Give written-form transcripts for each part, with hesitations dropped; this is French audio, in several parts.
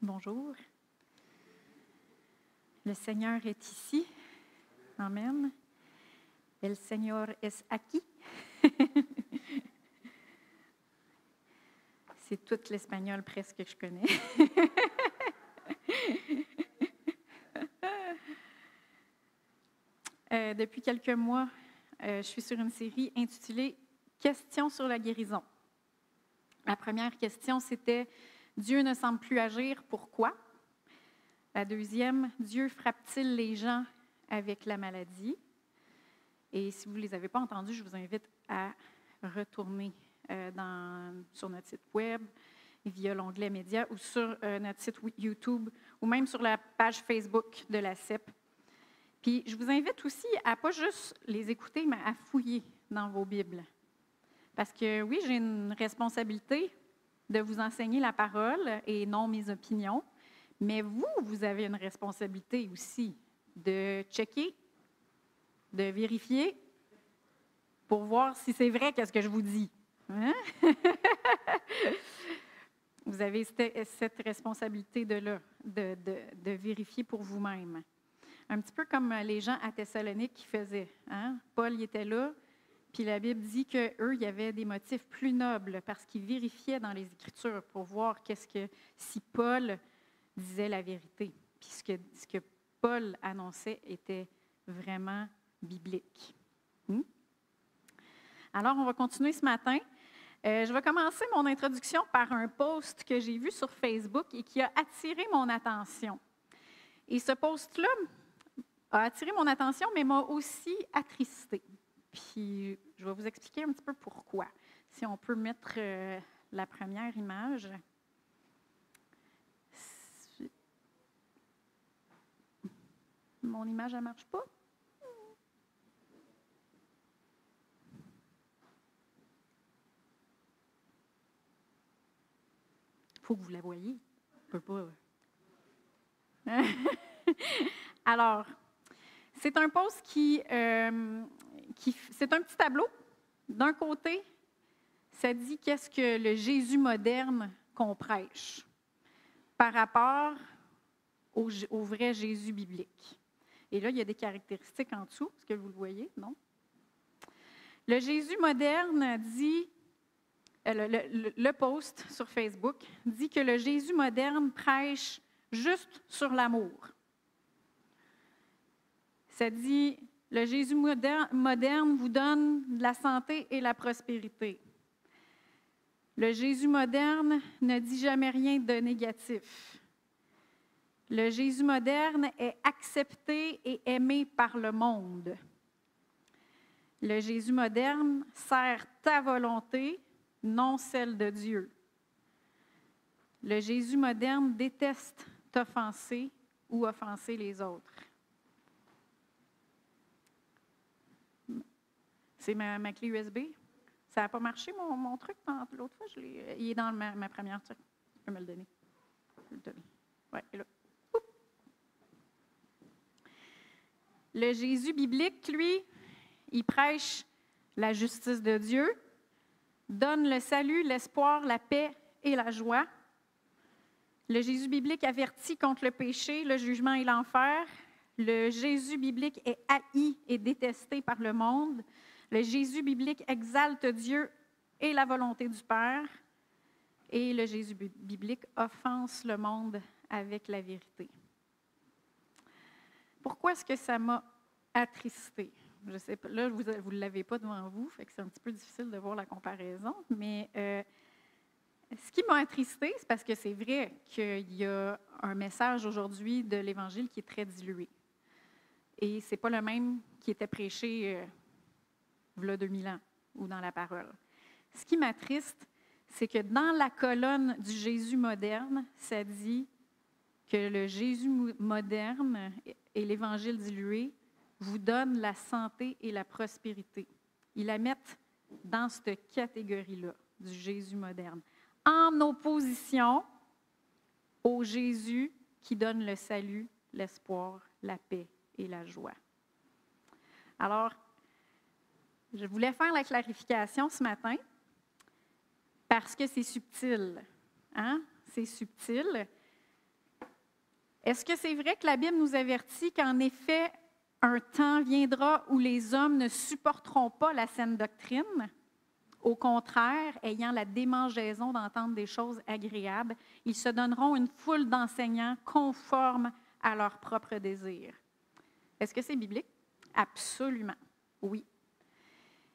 Bonjour. Le Seigneur est ici. Amen. El Señor es aquí. C'est tout l'espagnol presque que je connais. Depuis quelques mois, je suis sur une série intitulée « Questions sur la guérison ». La première question, c'était « Dieu ne semble plus agir, pourquoi ?» La deuxième, « Dieu frappe-t-il les gens avec la maladie ?» Et si vous ne les avez pas entendus, je vous invite à retourner sur notre site web, via l'onglet Médias, ou sur notre site YouTube, ou même sur la page Facebook de la CEP. Puis, je vous invite aussi à pas juste les écouter, mais à fouiller dans vos Bibles. Parce que oui, j'ai une responsabilité de vous enseigner la parole et non mes opinions, mais vous avez une responsabilité aussi de checker, de vérifier pour voir si c'est vrai qu'est-ce que je vous dis. Hein? Vous avez cette responsabilité de vérifier pour vous-même. Un petit peu comme les gens à Thessalonique qui faisaient. Hein? Paul y était là, puis la Bible dit qu'eux, il y avait des motifs plus nobles parce qu'ils vérifiaient dans les Écritures pour voir si Paul disait la vérité. Puis ce que Paul annonçait était vraiment biblique. Alors, on va continuer ce matin. Je vais commencer mon introduction par un post que j'ai vu sur Facebook et qui a attiré mon attention. Et ce post-là a attiré mon attention, mais m'a aussi attristée. Puis, je vais vous expliquer un petit peu pourquoi. Si on peut mettre la première image. Mon image, elle ne marche pas? Il faut que vous la voyiez. Je ne peux pas. Alors, c'est un post c'est un petit tableau. D'un côté, ça dit qu'est-ce que le Jésus moderne qu'on prêche par rapport au vrai Jésus biblique. Et là, il y a des caractéristiques en dessous. Est-ce que vous le voyez? Non? Le Jésus moderne dit, le post sur Facebook dit que le Jésus moderne prêche juste sur l'amour. Ça dit, le Jésus moderne vous donne de la santé et la prospérité. Le Jésus moderne ne dit jamais rien de négatif. Le Jésus moderne est accepté et aimé par le monde. Le Jésus moderne sert ta volonté, non celle de Dieu. Le Jésus moderne déteste t'offenser ou offenser les autres. C'est ma clé USB. Ça n'a pas marché, mon truc, l'autre fois. Il est dans ma première truc. Tu peux me le donner. Je vais le donner. Oui, il est là. Oups. Le Jésus biblique, lui, il prêche la justice de Dieu, donne le salut, l'espoir, la paix et la joie. Le Jésus biblique avertit contre le péché, le jugement et l'enfer. Le Jésus biblique est haï et détesté par le monde. Le Jésus biblique exalte Dieu et la volonté du Père. Et le Jésus biblique offense le monde avec la vérité. Pourquoi est-ce que ça m'a attristée? Je ne sais pas, là, vous ne l'avez pas devant vous, fait que c'est un petit peu difficile de voir la comparaison, mais ce qui m'a attristée, c'est parce que c'est vrai qu'il y a un message aujourd'hui de l'Évangile qui est très dilué. Et ce n'est pas le même qui était prêché il y a 2000 ans ou dans la parole. Ce qui m'attriste, c'est que dans la colonne du Jésus moderne, ça dit que le Jésus moderne et l'Évangile dilué vous donnent la santé et la prospérité. Ils la mettent dans cette catégorie-là du Jésus moderne, en opposition au Jésus qui donne le salut, l'espoir, la paix et la joie. Alors, je voulais faire la clarification ce matin parce que c'est subtil. Hein? C'est subtil. Est-ce que c'est vrai que la Bible nous avertit qu'en effet, un temps viendra où les hommes ne supporteront pas la saine doctrine? Au contraire, ayant la démangeaison d'entendre des choses agréables, ils se donneront une foule d'enseignants conformes à leurs propres désirs. Est-ce que c'est biblique? Absolument, oui.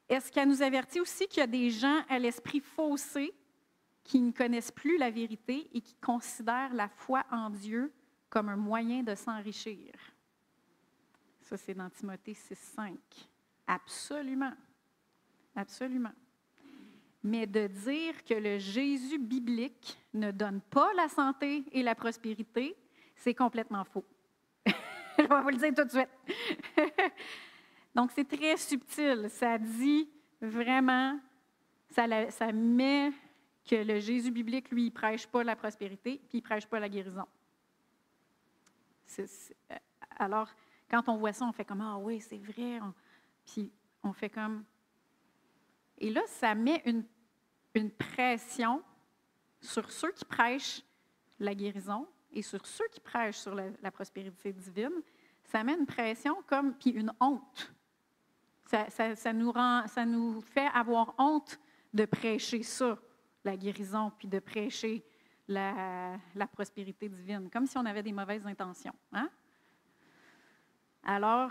Est-ce qu'elle nous avertit aussi qu'il y a des gens à l'esprit faussé qui ne connaissent plus la vérité et qui considèrent la foi en Dieu comme un moyen de s'enrichir? Ça, c'est dans Timothée 6,5. Absolument. Absolument. Mais de dire que le Jésus biblique ne donne pas la santé et la prospérité, c'est complètement faux. Je vais vous le dire tout de suite. Donc, c'est très subtil. Ça dit vraiment, ça met que le Jésus biblique, lui, il ne prêche pas la prospérité, puis il ne prêche pas la guérison. Alors, quand on voit ça, on fait comme « Ah oui, c'est vrai », puis on fait comme... Et là, ça met une pression sur ceux qui prêchent la guérison et sur ceux qui prêchent sur la prospérité divine. Ça met une pression comme, puis une honte. Ça nous fait avoir honte de prêcher ça, la guérison, puis de prêcher la prospérité divine, comme si on avait des mauvaises intentions. Hein? Alors,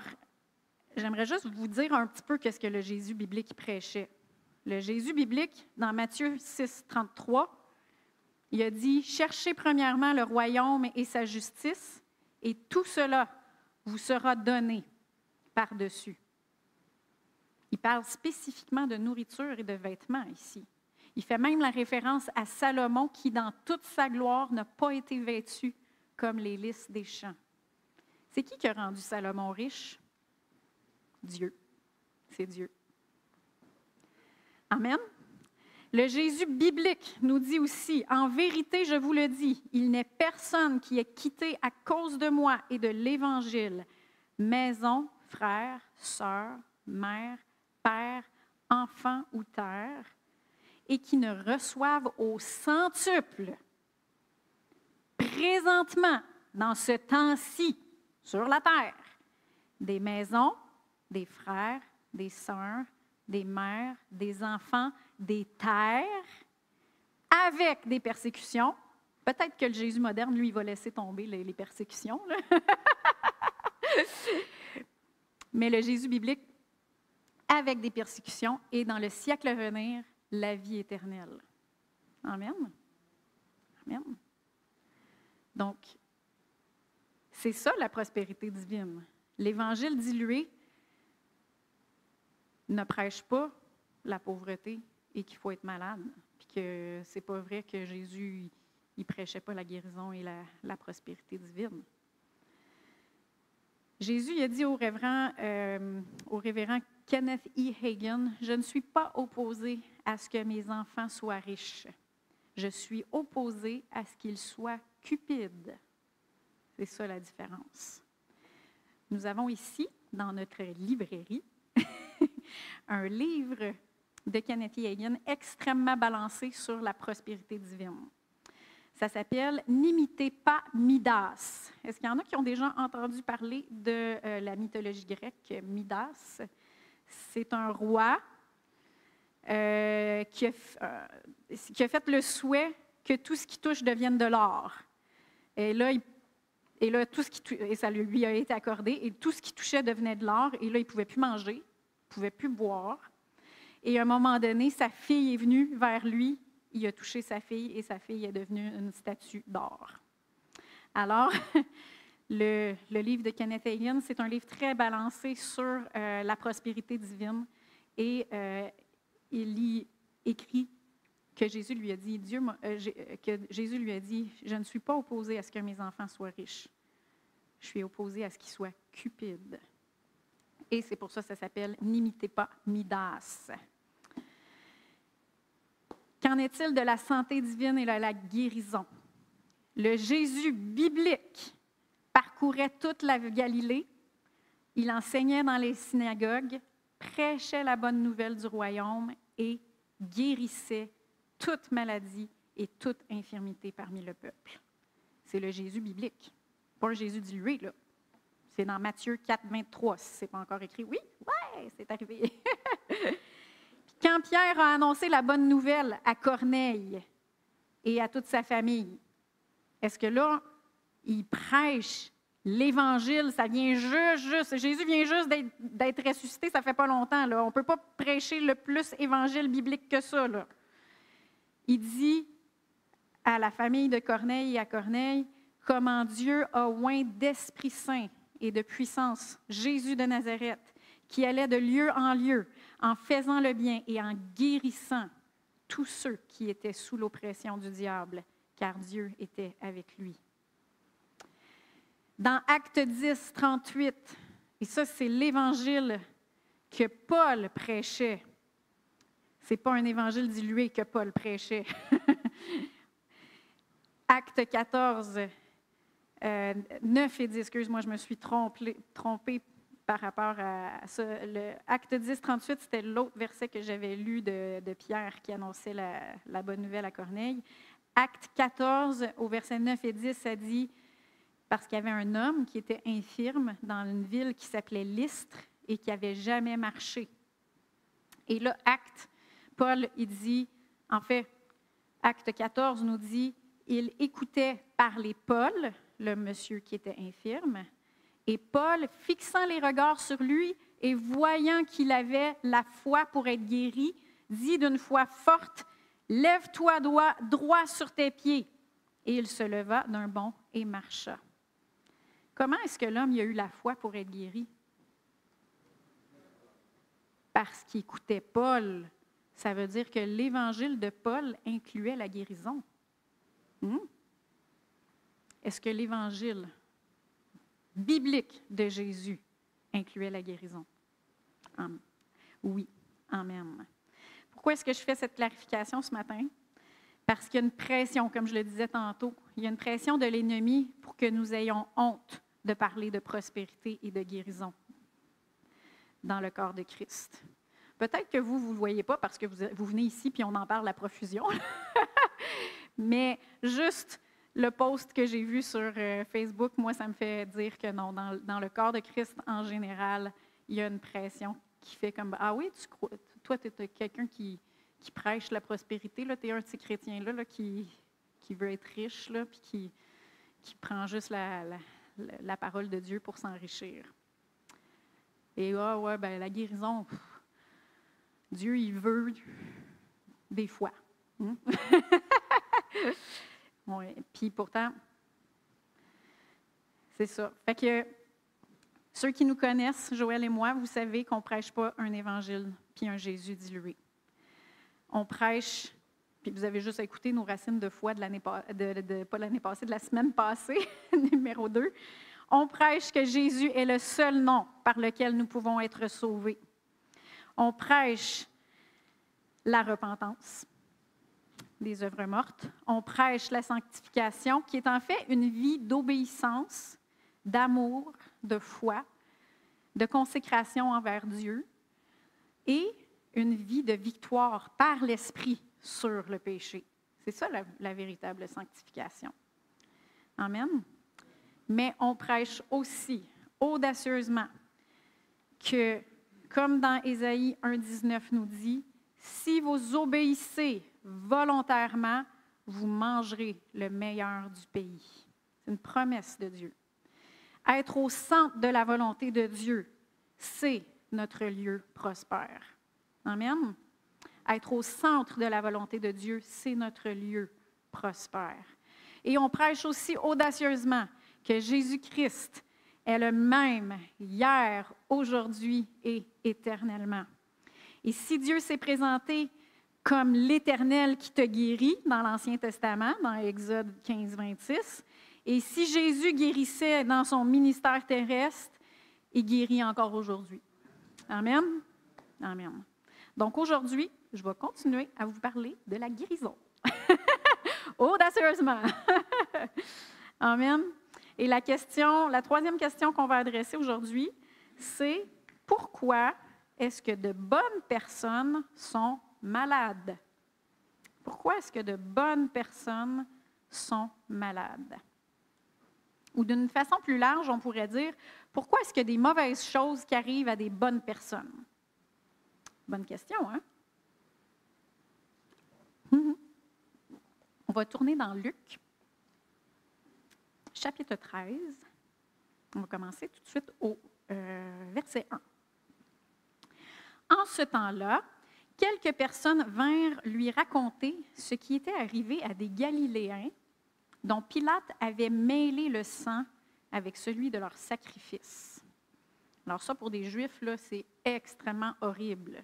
j'aimerais juste vous dire un petit peu qu'est-ce que le Jésus biblique prêchait. Le Jésus biblique, dans Matthieu 6, 33, il a dit « Cherchez premièrement le royaume et sa justice, et tout cela vous sera donné par-dessus. » Il parle spécifiquement de nourriture et de vêtements ici. Il fait même la référence à Salomon qui, dans toute sa gloire, n'a pas été vêtu comme les lys des champs. C'est qui a rendu Salomon riche? Dieu. C'est Dieu. Amen. Le Jésus biblique nous dit aussi, « En vérité, je vous le dis, il n'est personne qui ait quitté à cause de moi et de l'Évangile, maison, frère, sœur, mère, père, enfant ou terre, et qui ne reçoive au centuple, présentement, dans ce temps-ci, sur la terre, des maisons, des frères, des sœurs, des mères, des enfants, des terres, avec des persécutions. » Peut-être que le Jésus moderne, lui, il va laisser tomber les persécutions. Là. Mais le Jésus biblique, avec des persécutions, et dans le siècle à venir, la vie éternelle. Amen. Amen. Donc, c'est ça la prospérité divine. L'Évangile dilué ne prêche pas la pauvreté et qu'il faut être malade, puis que c'est pas vrai que Jésus il prêchait pas la guérison et la prospérité divine. Jésus il a dit au révérend Kenneth E. Hagin, « Je ne suis pas opposé à ce que mes enfants soient riches. Je suis opposé à ce qu'ils soient cupides. » C'est ça la différence. Nous avons ici, dans notre librairie, un livre de Kenneth E. Hagin extrêmement balancé sur la prospérité divine. Ça s'appelle « N'imitez pas Midas ». Est-ce qu'il y en a qui ont déjà entendu parler de la mythologie grecque, Midas? C'est un roi qui a fait le souhait que tout ce qui touche devienne de l'or. Et là, tout ce et ça lui a été accordé, et tout ce qui touchait devenait de l'or, et là, il ne pouvait plus manger, il ne pouvait plus boire. Et à un moment donné, sa fille est venue vers lui, il a touché sa fille, et sa fille est devenue une statue d'or. Alors, le livre de Kenneth Hagin, c'est un livre très balancé sur la prospérité divine, et il y écrit que Jésus lui a dit, je ne suis pas opposé à ce que mes enfants soient riches. Je suis opposé à ce qu'ils soient cupides. Et c'est pour ça que ça s'appelle « N'imitez pas Midas ». Qu'en est-il de la santé divine et de la guérison? Le Jésus biblique parcourait toute la Galilée. Il enseignait dans les synagogues, prêchait la bonne nouvelle du royaume et guérissait toute maladie et toute infirmité parmi le peuple. C'est le Jésus biblique. Pas un Jésus dilué, là. C'est dans Matthieu 4, 23, si ce n'est pas encore écrit. Oui, ouais, c'est arrivé. Puis quand Pierre a annoncé la bonne nouvelle à Corneille et à toute sa famille, est-ce que là, il prêche l'Évangile? Ça vient juste, Jésus vient juste d'être ressuscité, ça fait pas longtemps. Là. On ne peut pas prêcher le plus Évangile biblique que ça. Là. Il dit à la famille de Corneille et à Corneille comment Dieu a oint d'Esprit Saint et de puissance Jésus de Nazareth, qui allait de lieu en lieu, en faisant le bien et en guérissant tous ceux qui étaient sous l'oppression du diable, car Dieu était avec lui. Dans Actes 10, 38, et ça c'est l'évangile que Paul prêchait. Ce n'est pas un évangile dilué que Paul prêchait. Actes 14, 9 et 10, excuse-moi, je me suis trompée par rapport à ça. Le Acte 10, 38, c'était l'autre verset que j'avais lu de Pierre qui annonçait la bonne nouvelle à Corneille. Acte 14, au verset 9 et 10, ça dit, parce qu'il y avait un homme qui était infirme dans une ville qui s'appelait Lystre et qui n'avait jamais marché. Et là, Paul, il dit, en fait, Acte 14 nous dit, il écoutait parler Paul, le monsieur qui était infirme, et Paul, fixant les regards sur lui et voyant qu'il avait la foi pour être guéri, dit d'une voix forte, « Lève-toi droit sur tes pieds. » Et il se leva d'un bond et marcha. Comment est-ce que l'homme a eu la foi pour être guéri? Parce qu'il écoutait Paul. Ça veut dire que l'évangile de Paul incluait la guérison. Est-ce que l'évangile biblique de Jésus incluait la guérison? Oui. Amen. Pourquoi est-ce que je fais cette clarification ce matin? Parce qu'il y a une pression, comme je le disais tantôt, il y a une pression de l'ennemi pour que nous ayons honte de parler de prospérité et de guérison dans le corps de Christ. Peut-être que vous ne le voyez pas parce que vous venez ici puis on en parle à profusion. Mais juste le post que j'ai vu sur Facebook, moi, ça me fait dire que non, dans le corps de Christ en général, il y a une pression qui fait comme, ah oui, toi, tu es quelqu'un qui prêche la prospérité, tu es un de ces chrétiens-là qui veut être riche, là, puis qui prend juste la parole de Dieu pour s'enrichir. Et la guérison, Dieu, il veut des fois. Oui, puis pourtant, c'est ça. Fait que ceux qui nous connaissent, Joël et moi, vous savez qu'on ne prêche pas un évangile puis un Jésus dilué. On prêche, puis vous avez juste à écouter nos racines de foi de la semaine passée, numéro 2. On prêche que Jésus est le seul nom par lequel nous pouvons être sauvés. On prêche la repentance des œuvres mortes. On prêche la sanctification, qui est en fait une vie d'obéissance, d'amour, de foi, de consécration envers Dieu et une vie de victoire par l'Esprit sur le péché. C'est ça la véritable sanctification. Amen. Mais on prêche aussi audacieusement que, comme dans Ésaïe 1,19 nous dit, « Si vous obéissez volontairement, vous mangerez le meilleur du pays. » C'est une promesse de Dieu. Être au centre de la volonté de Dieu, c'est notre lieu prospère. Amen. Être au centre de la volonté de Dieu, c'est notre lieu prospère. Et on prêche aussi audacieusement que Jésus-Christ est le même hier, aujourd'hui et éternellement. Et si Dieu s'est présenté comme l'Éternel qui te guérit dans l'Ancien Testament, dans Exode 15, 26, et si Jésus guérissait dans son ministère terrestre, il guérit encore aujourd'hui. Amen. Amen. Donc aujourd'hui, je vais continuer à vous parler de la guérison. Audacieusement. Amen. Et la troisième question qu'on va adresser aujourd'hui, c'est pourquoi est-ce que de bonnes personnes sont malades? Pourquoi est-ce que de bonnes personnes sont malades? Ou d'une façon plus large, on pourrait dire, pourquoi est-ce qu'il y a des mauvaises choses qui arrivent à des bonnes personnes? Bonne question, hein? On va tourner dans Luc, chapitre 13. On va commencer tout de suite au verset 1. En ce temps-là, quelques personnes vinrent lui raconter ce qui était arrivé à des Galiléens dont Pilate avait mêlé le sang avec celui de leur sacrifice. Alors ça, pour des Juifs, là, c'est extrêmement horrible.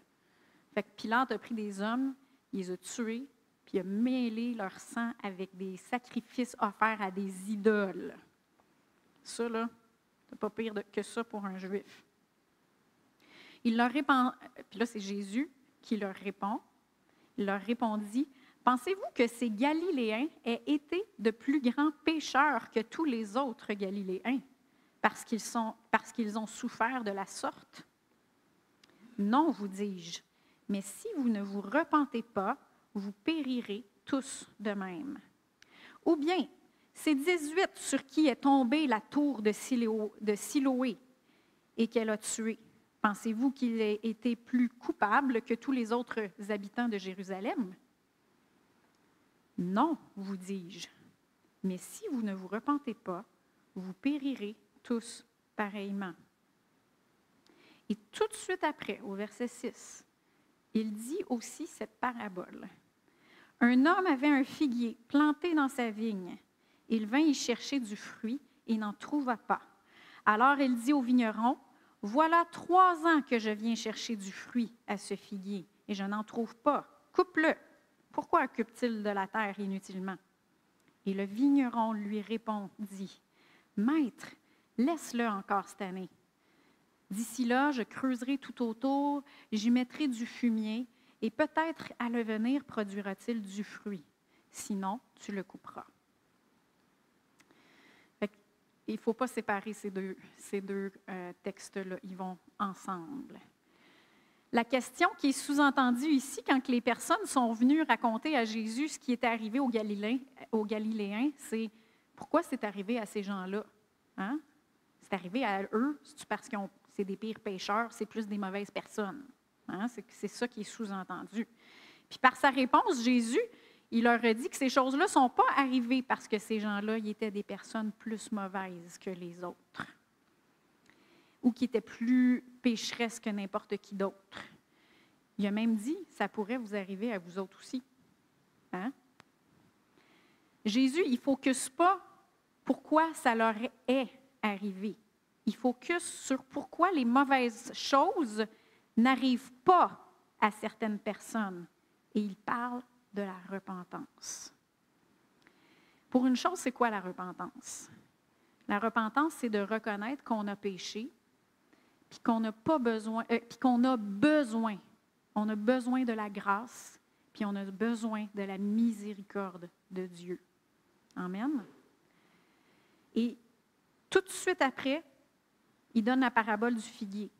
Fait que Pilate a pris des hommes, il les a tués, puis il a mêlé leur sang avec des sacrifices offerts à des idoles. Ça, là, c'est pas pire que ça pour un Juif. Il leur répond, puis là, c'est Jésus qui leur répond. Il leur répondit, « Pensez-vous que ces Galiléens aient été de plus grands pécheurs que tous les autres Galiléens, parce qu'ils ont souffert de la sorte? Non, vous dis-je, mais si vous ne vous repentez pas, vous périrez tous de même. Ou bien, ces 18 sur qui est tombée la tour de Siloé et qu'elle a tué, pensez-vous qu'il ait été plus coupable que tous les autres habitants de Jérusalem? Non, vous dis-je, mais si vous ne vous repentez pas, vous périrez tous pareillement. » Et tout de suite après, au verset 6, il dit aussi cette parabole. Un homme avait un figuier planté dans sa vigne. Il vint y chercher du fruit et n'en trouva pas. Alors il dit au vigneron, « Voilà 3 ans que je viens chercher du fruit à ce figuier, et je n'en trouve pas. Coupe-le. Pourquoi occupe-t-il de la terre inutilement? » Et le vigneron lui répondit, « Maître, laisse-le encore cette année. D'ici là, je creuserai tout autour, j'y mettrai du fumier, et peut-être à l'avenir produira-t-il du fruit. Sinon, tu le couperas. » Il ne faut pas séparer ces deux textes-là, ils vont ensemble. La question qui est sous-entendue ici, quand les personnes sont venues raconter à Jésus ce qui était arrivé aux Galiléens, c'est pourquoi c'est arrivé à ces gens-là? Hein? C'est arrivé à eux, c'est parce que c'est des pires pécheurs, c'est plus des mauvaises personnes. Hein? C'est ça qui est sous-entendu. Puis par sa réponse, Jésus, il leur a dit que ces choses-là ne sont pas arrivées parce que ces gens-là ils étaient des personnes plus mauvaises que les autres ou qui étaient plus pécheresses que n'importe qui d'autre. Il a même dit, ça pourrait vous arriver à vous autres aussi. Hein? Jésus, il ne focus pas pourquoi ça leur est arrivé. Il focus sur pourquoi les mauvaises choses n'arrivent pas à certaines personnes. Et il parle de la repentance. Pour une chose, c'est quoi la repentance? La repentance, c'est de reconnaître qu'on a péché, puis qu'on n'a pas besoin, puis qu'on a besoin. On a besoin de la grâce, puis on a besoin de la miséricorde de Dieu. Amen. Et tout de suite après, il donne la parabole du figuier.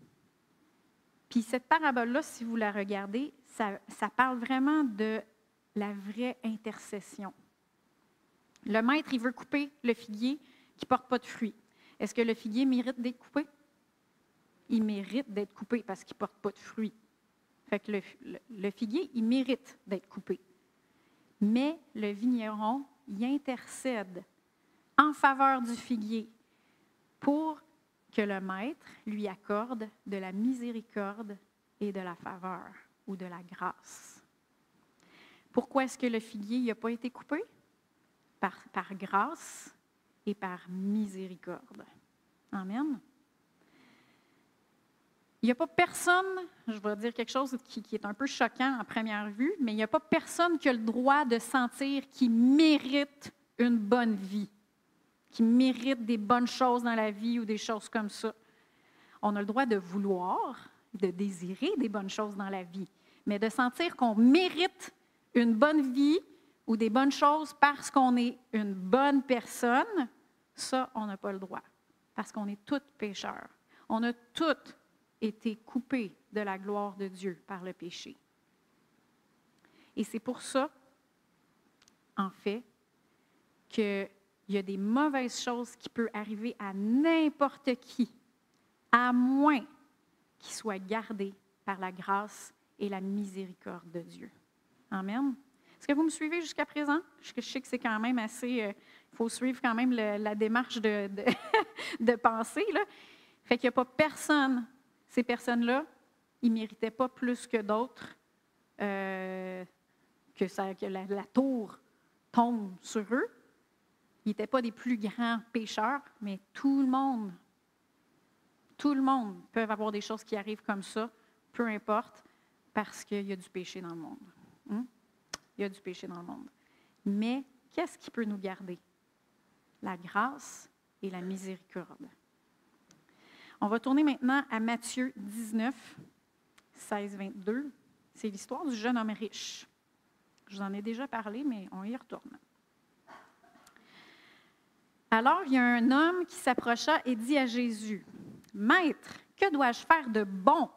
Puis cette parabole-là, si vous la regardez, ça parle vraiment de la vraie intercession. Le maître, il veut couper le figuier qui ne porte pas de fruits. Est-ce que le figuier mérite d'être coupé? Il mérite d'être coupé parce qu'il ne porte pas de fruits. Fait que le figuier, il mérite d'être coupé. Mais le vigneron, il intercède en faveur du figuier pour que le maître lui accorde de la miséricorde et de la faveur ou de la grâce. Pourquoi est-ce que le figuier n'a pas été coupé? Par grâce et par miséricorde. Amen. Il n'y a pas personne, je vais dire quelque chose qui est un peu choquant à première vue, mais il n'y a pas personne qui a le droit de sentir qu'il mérite une bonne vie, qui mérite des bonnes choses dans la vie ou des choses comme ça. On a le droit de vouloir, de désirer des bonnes choses dans la vie, mais de sentir qu'on mérite une bonne vie ou des bonnes choses parce qu'on est une bonne personne, ça, on n'a pas le droit, parce qu'on est tous pécheurs. On a tous été coupés de la gloire de Dieu par le péché. Et c'est pour ça, en fait, que il y a des mauvaises choses qui peuvent arriver à n'importe qui, à moins qu'il soit gardé par la grâce et la miséricorde de Dieu. Amen. Est-ce que vous me suivez jusqu'à présent? Je sais que c'est quand même assez... Il faut suivre quand même la démarche de pensée, là. Fait qu'il n'y a pas personne, ces personnes-là, ils ne méritaient pas plus que d'autres que la tour tombe sur eux. Ils n'étaient pas des plus grands pécheurs, mais tout le monde peut avoir des choses qui arrivent comme ça, peu importe, parce qu'il y a du péché dans le monde. Il y a du péché dans le monde. Mais qu'est-ce qui peut nous garder? La grâce et la miséricorde. On va tourner maintenant à Matthieu 19, 16, 22. C'est l'histoire du jeune homme riche. Je vous en ai déjà parlé, mais on y retourne. Alors, il y a un homme qui s'approcha et dit à Jésus, « Maître, que dois-je faire de bon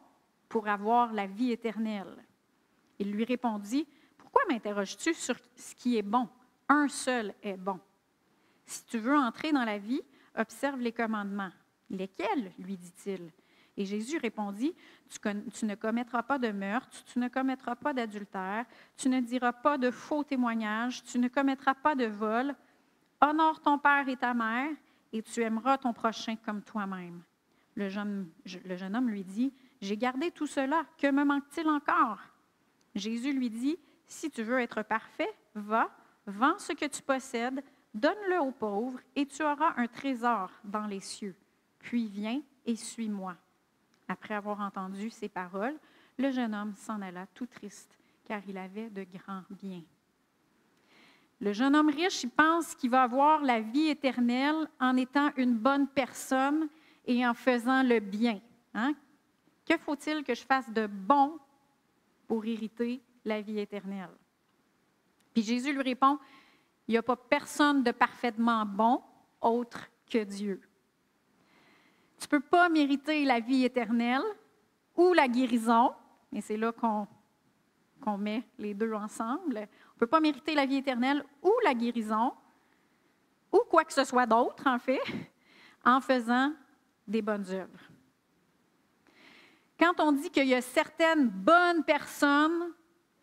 pour avoir la vie éternelle? » Il lui répondit, « Pourquoi m'interroges-tu sur ce qui est bon? Un seul est bon. Si tu veux entrer dans la vie, observe les commandements. » « Lesquels? » lui dit-il. Et Jésus répondit, tu ne commettras pas de meurtre, tu ne commettras pas d'adultère, tu ne diras pas de faux témoignages, tu ne commettras pas de vol. Honore ton père et ta mère, et tu aimeras ton prochain comme toi-même. Le jeune homme lui dit, j'ai gardé tout cela, que me manque-t-il encore? Jésus lui dit, si tu veux être parfait, va, vends ce que tu possèdes, donne-le aux pauvres, et tu auras un trésor dans les cieux. Puis viens et suis-moi. Après avoir entendu ces paroles, le jeune homme s'en alla tout triste, car il avait de grands biens. Le jeune homme riche, il pense qu'il va avoir la vie éternelle en étant une bonne personne et en faisant le bien. Hein? Que faut-il que je fasse de bon pour hériter la vie éternelle? Puis Jésus lui répond, il n'y a pas personne de parfaitement bon autre que Dieu. Tu ne peux pas mériter la vie éternelle ou la guérison, et c'est là qu'on met les deux ensemble. On ne peut pas mériter la vie éternelle ou la guérison, ou quoi que ce soit d'autre, en fait, en faisant des bonnes œuvres. Quand on dit qu'il y a certaines bonnes personnes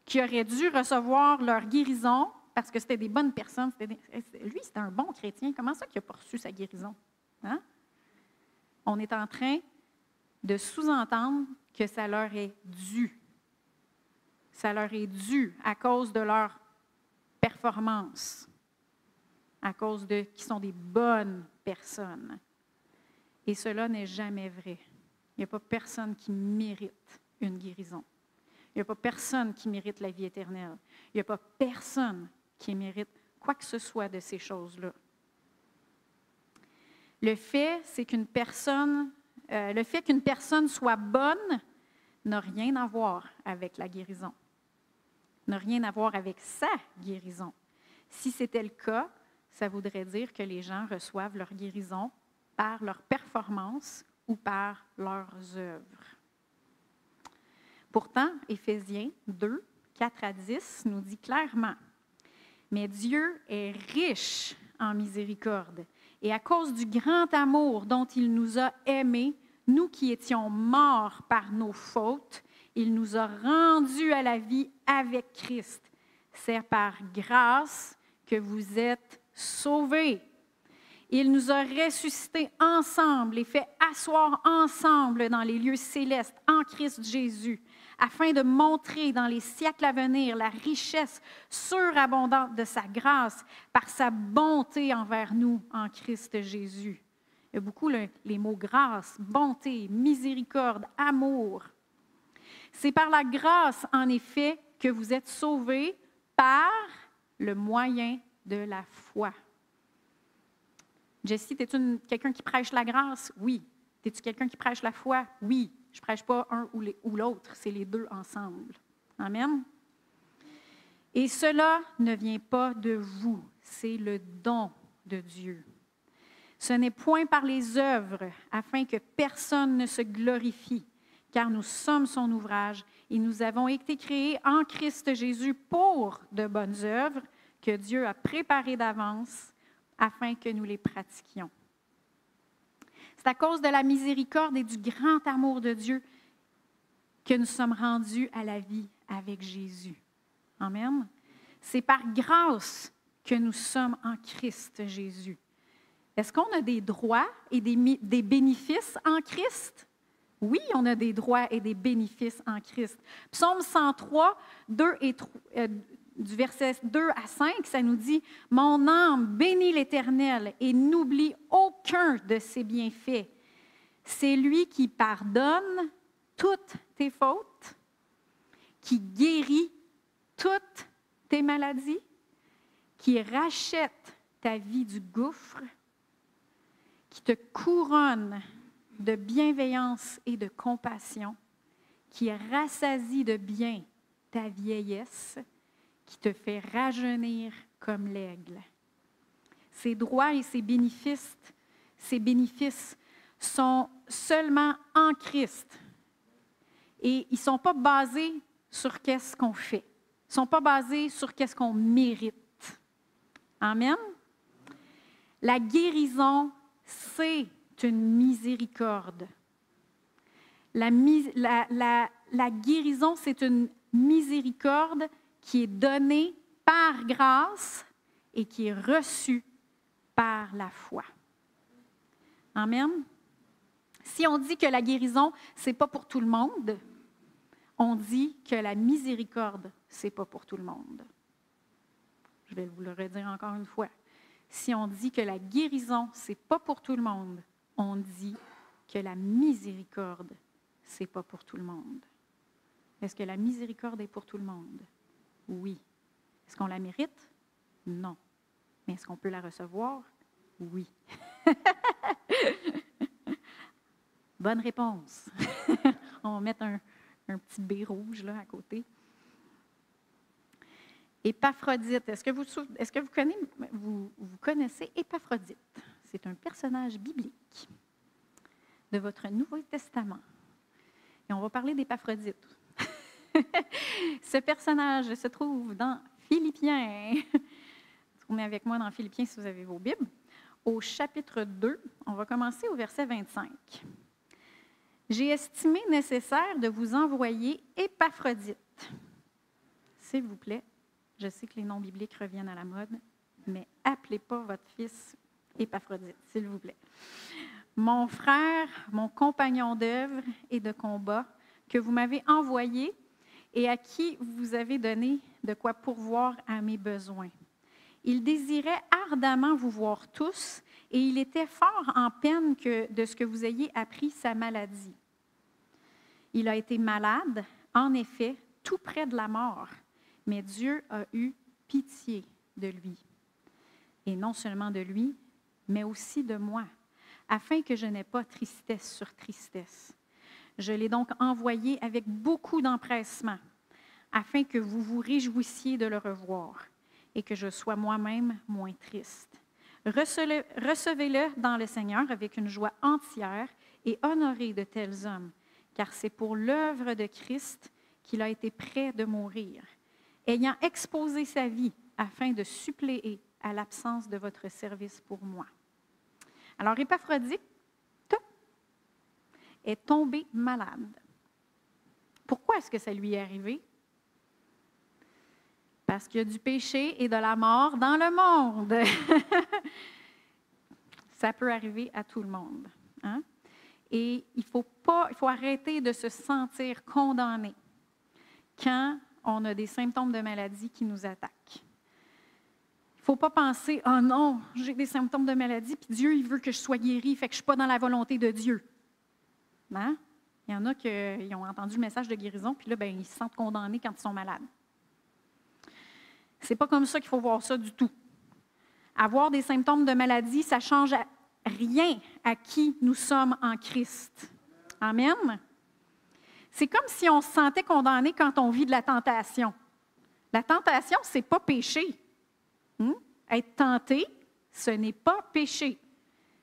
qui auraient dû recevoir leur guérison, parce que c'était des bonnes personnes, lui, c'était un bon chrétien, comment ça qu'il n'a pas reçu sa guérison? Hein? On est en train de sous-entendre que ça leur est dû. Ça leur est dû à cause de leur performance, à cause de qu'ils sont des bonnes personnes. Et cela n'est jamais vrai. Il n'y a pas personne qui mérite une guérison. Il n'y a pas personne qui mérite la vie éternelle. Il n'y a pas personne qui mérite quoi que ce soit de ces choses-là. Le fait qu'une personne soit bonne n'a rien à voir avec la guérison, n'a rien à voir avec sa guérison. Si c'était le cas, ça voudrait dire que les gens reçoivent leur guérison par leur performance ou par leurs œuvres. Pourtant, Éphésiens 2, 4 à 10 nous dit clairement, « Mais Dieu est riche en miséricorde. Et à cause du grand amour dont il nous a aimés, nous qui étions morts par nos fautes, il nous a rendus à la vie avec Christ. C'est par grâce que vous êtes sauvés. Il nous a ressuscités ensemble et fait asseoir ensemble dans les lieux célestes en Christ Jésus, afin de montrer dans les siècles à venir la richesse surabondante de sa grâce par sa bonté envers nous en Christ Jésus. » Il y a beaucoup les mots grâce, bonté, miséricorde, amour. C'est par la grâce, en effet, que vous êtes sauvés par le moyen de la foi. Jessie, es-tu quelqu'un qui prêche la grâce? Oui. Es-tu quelqu'un qui prêche la foi? Oui. Je ne prêche pas un ou l'autre, c'est les deux ensemble. Amen. Et cela ne vient pas de vous, c'est le don de Dieu. Ce n'est point par les œuvres, afin que personne ne se glorifie, car nous sommes son ouvrage et nous avons été créés en Christ Jésus pour de bonnes œuvres que Dieu a préparées d'avance afin que nous les pratiquions. C'est à cause de la miséricorde et du grand amour de Dieu que nous sommes rendus à la vie avec Jésus. Amen. C'est par grâce que nous sommes en Christ Jésus. Est-ce qu'on a des droits et des bénéfices en Christ? Oui, on a des droits et des bénéfices en Christ. Psaume 103, du verset 2 à 5, ça nous dit « Mon âme bénit l'Éternel et n'oublie aucun de ses bienfaits. C'est lui qui pardonne toutes tes fautes, qui guérit toutes tes maladies, qui rachète ta vie du gouffre, qui te couronne de bienveillance et de compassion, qui rassasie de bien ta vieillesse, qui te fait rajeunir comme l'aigle. » Ces droits et ces bénéfices sont seulement en Christ. Et ils ne sont pas basés sur qu'est-ce qu'on fait. Ils ne sont pas basés sur qu'est-ce qu'on mérite. Amen. La guérison, c'est une miséricorde. La guérison, c'est une miséricorde qui est donnée par grâce et qui est reçue par la foi. Amen. Si on dit que la guérison, ce n'est pas pour tout le monde, on dit que la miséricorde, ce n'est pas pour tout le monde. Je vais vous le redire encore une fois. Si on dit que la guérison, ce n'est pas pour tout le monde, on dit que la miséricorde, ce n'est pas pour tout le monde. Est-ce que la miséricorde est pour tout le monde? Oui. Est-ce qu'on la mérite? Non. Mais est-ce qu'on peut la recevoir? Oui. Bonne réponse. On va mettre un petit B rouge là, à côté. Épaphrodite. Est-ce que vous connaissez Épaphrodite? C'est un personnage biblique de votre Nouveau Testament. Et on va parler d'Épaphrodite. Ce personnage se trouve dans Philippiens. Tournez avec moi dans Philippiens si vous avez vos Bibles. Au chapitre 2, on va commencer au verset 25. « J'ai estimé nécessaire de vous envoyer Épaphrodite. » S'il vous plaît, je sais que les noms bibliques reviennent à la mode, mais appelez pas votre fils Épaphrodite, s'il vous plaît. « Mon frère, mon compagnon d'œuvre et de combat, que vous m'avez envoyé et à qui vous avez donné de quoi pourvoir à mes besoins. Il désirait ardemment vous voir tous, et il était fort en peine de ce que vous ayez appris sa maladie. Il a été malade, en effet, tout près de la mort, mais Dieu a eu pitié de lui. Et non seulement de lui, mais aussi de moi, afin que je n'aie pas tristesse sur tristesse. Je l'ai donc envoyé avec beaucoup d'empressement, afin que vous vous réjouissiez de le revoir et que je sois moi-même moins triste. Recevez-le dans le Seigneur avec une joie entière et honorez de tels hommes, car c'est pour l'œuvre de Christ qu'il a été prêt de mourir, ayant exposé sa vie afin de suppléer à l'absence de votre service pour moi. » Alors, Épaphrodite est tombé malade. Pourquoi est-ce que ça lui est arrivé? Parce qu'il y a du péché et de la mort dans le monde. Ça peut arriver à tout le monde. Hein? Et il faut arrêter de se sentir condamné quand on a des symptômes de maladie qui nous attaquent. Il ne faut pas penser « Oh non, j'ai des symptômes de maladie, puis Dieu, il veut que je sois guéri, fait que je ne suis pas dans la volonté de Dieu. » Hein? Il y en a qui ont entendu le message de guérison, puis là, ils se sentent condamnés quand ils sont malades. Ce n'est pas comme ça qu'il faut voir ça du tout. Avoir des symptômes de maladie, ça ne change rien à qui nous sommes en Christ. Amen. C'est comme si on se sentait condamné quand on vit de la tentation. La tentation, ce n'est pas péché. Être tenté, ce n'est pas péché.